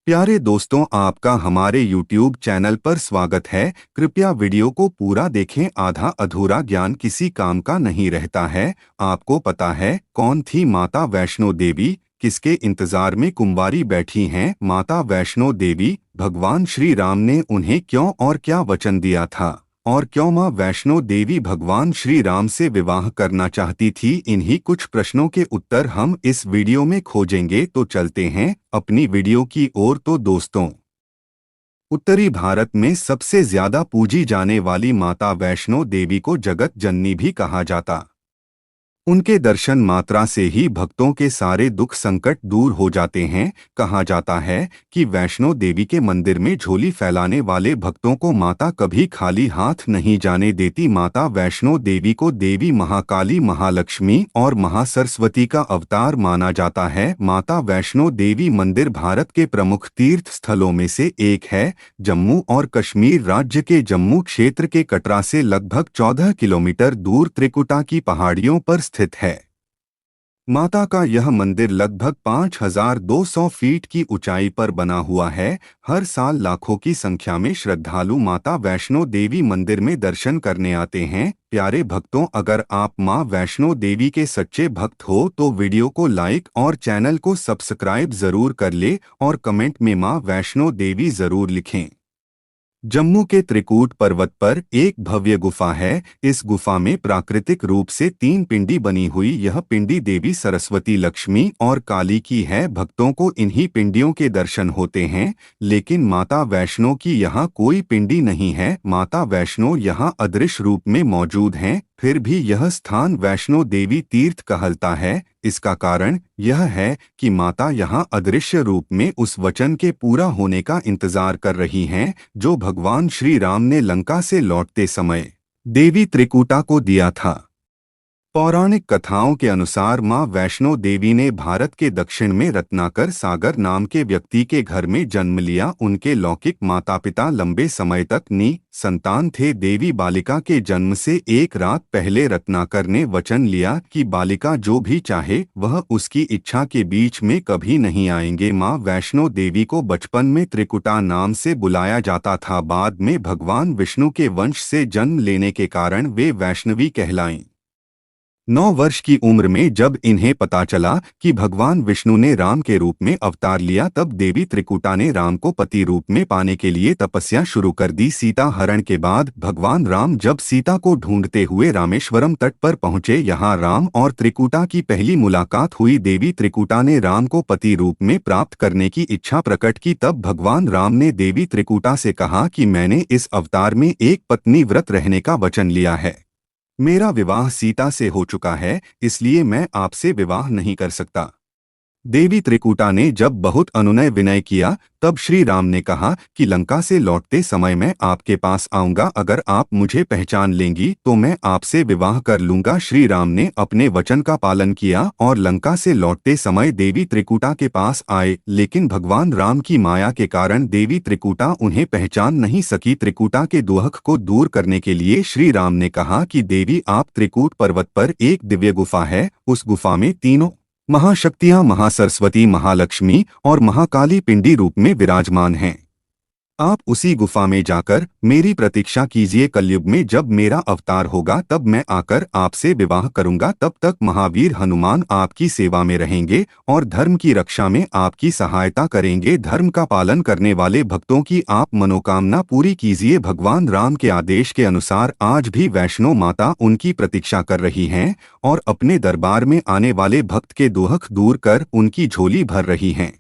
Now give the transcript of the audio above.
प्यारे दोस्तों, आपका हमारे YouTube चैनल पर स्वागत है। कृपया वीडियो को पूरा देखें। आधा अधूरा ज्ञान किसी काम का नहीं रहता है। आपको पता है कौन थी माता वैष्णो देवी? किसके इंतजार में कुंवारी बैठी हैं? माता वैष्णो देवी, भगवान श्री राम ने उन्हें क्यों और क्या वचन दिया था? और क्यों माँ वैष्णो देवी भगवान श्री राम से विवाह करना चाहती थी? इन्हीं कुछ प्रश्नों के उत्तर हम इस वीडियो में खोजेंगे। तो चलते हैं अपनी वीडियो की ओर। तो दोस्तों, उत्तरी भारत में सबसे ज्यादा पूजी जाने वाली माता वैष्णो देवी को जगत जननी भी कहा जाता। उनके दर्शन मात्रा से ही भक्तों के सारे दुख संकट दूर हो जाते हैं। कहा जाता है कि वैष्णो देवी के मंदिर में झोली फैलाने वाले भक्तों को माता कभी खाली हाथ नहीं जाने देती। माता वैष्णो देवी को देवी महाकाली, महालक्ष्मी और महासरस्वती का अवतार माना जाता है। माता वैष्णो देवी मंदिर भारत के प्रमुख तीर्थ स्थलों में से एक है। जम्मू और कश्मीर राज्य के जम्मू क्षेत्र के कटरा से लगभग 14 किलोमीटर दूर त्रिकुटा की पहाड़ियों पर स्थित है। माता का यह मंदिर लगभग 5200 फीट की ऊंचाई पर बना हुआ है। हर साल लाखों की संख्या में श्रद्धालु माता वैष्णो देवी मंदिर में दर्शन करने आते हैं। प्यारे भक्तों, अगर आप मां वैष्णो देवी के सच्चे भक्त हो तो वीडियो को लाइक और चैनल को सब्सक्राइब जरूर कर ले और कमेंट में मां वैष्णो देवी जरूर लिखें। जम्मू के त्रिकूट पर्वत पर एक भव्य गुफा है। इस गुफा में प्राकृतिक रूप से 3 पिंडी बनी हुई। यह पिंडी देवी सरस्वती, लक्ष्मी और काली की है। भक्तों को इन्हीं पिंडियों के दर्शन होते हैं। लेकिन माता वैष्णो की यहाँ कोई पिंडी नहीं है। माता वैष्णो यहाँ अदृश्य रूप में मौजूद हैं। फिर भी यह स्थान वैष्णो देवी तीर्थ कहलाता है। इसका कारण यह है कि माता यहाँ अदृश्य रूप में उस वचन के पूरा होने का इंतजार कर रही हैं जो भगवान श्री राम ने लंका से लौटते समय देवी त्रिकूटा को दिया था। पौराणिक कथाओं के अनुसार मां वैष्णो देवी ने भारत के दक्षिण में रत्नाकर सागर नाम के व्यक्ति के घर में जन्म लिया। उनके लौकिक माता पिता लंबे समय तक निसंतान थे। देवी बालिका के जन्म से एक रात पहले रत्नाकर ने वचन लिया कि बालिका जो भी चाहे वह उसकी इच्छा के बीच में कभी नहीं आएंगे। मां वैष्णो देवी को बचपन में त्रिकुटा नाम से बुलाया जाता था। बाद में भगवान विष्णु के वंश से जन्म लेने के कारण वे वैष्णवी कहलाईं। 9 वर्ष की उम्र में जब इन्हें पता चला कि भगवान विष्णु ने राम के रूप में अवतार लिया, तब देवी त्रिकुटा ने राम को पति रूप में पाने के लिए तपस्या शुरू कर दी। सीता हरण के बाद भगवान राम जब सीता को ढूंढते हुए रामेश्वरम तट पर पहुंचे, यहाँ राम और त्रिकुटा की पहली मुलाकात हुई। देवी त्रिकुटा ने राम को पति रूप में प्राप्त करने की इच्छा प्रकट की। तब भगवान राम ने देवी त्रिकुटा से कहा कि मैंने इस अवतार में एक पत्नी व्रत रहने का वचन लिया है। मेरा विवाह सीता से हो चुका है, इसलिए मैं आपसे विवाह नहीं कर सकता। देवी त्रिकुटा ने जब बहुत अनुनय विनय किया, तब श्री राम ने कहा कि लंका से लौटते समय मैं आपके पास आऊंगा। अगर आप मुझे पहचान लेंगी तो मैं आपसे विवाह कर लूंगा। श्री राम ने अपने वचन का पालन किया और लंका से लौटते समय देवी त्रिकुटा के पास आए। लेकिन भगवान राम की माया के कारण देवी त्रिकुटा उन्हें पहचान नहीं सकी। त्रिकुटा के दुख को दूर करने के लिए श्री राम ने कहा कि देवी, आप त्रिकूट पर्वत पर एक दिव्य गुफा है। उस गुफा में तीनों महाशक्तियां महासरस्वती, महालक्ष्मी और महाकाली पिंडी रूप में विराजमान हैं। आप उसी गुफा में जाकर मेरी प्रतीक्षा कीजिए। कलयुग में जब मेरा अवतार होगा तब मैं आकर आपसे विवाह करूंगा। तब तक महावीर हनुमान आपकी सेवा में रहेंगे और धर्म की रक्षा में आपकी सहायता करेंगे। धर्म का पालन करने वाले भक्तों की आप मनोकामना पूरी कीजिए। भगवान राम के आदेश के अनुसार आज भी वैष्णो माता उनकी प्रतीक्षा कर रही हैं और अपने दरबार में आने वाले भक्त के दुख दूर कर उनकी झोली भर रही हैं।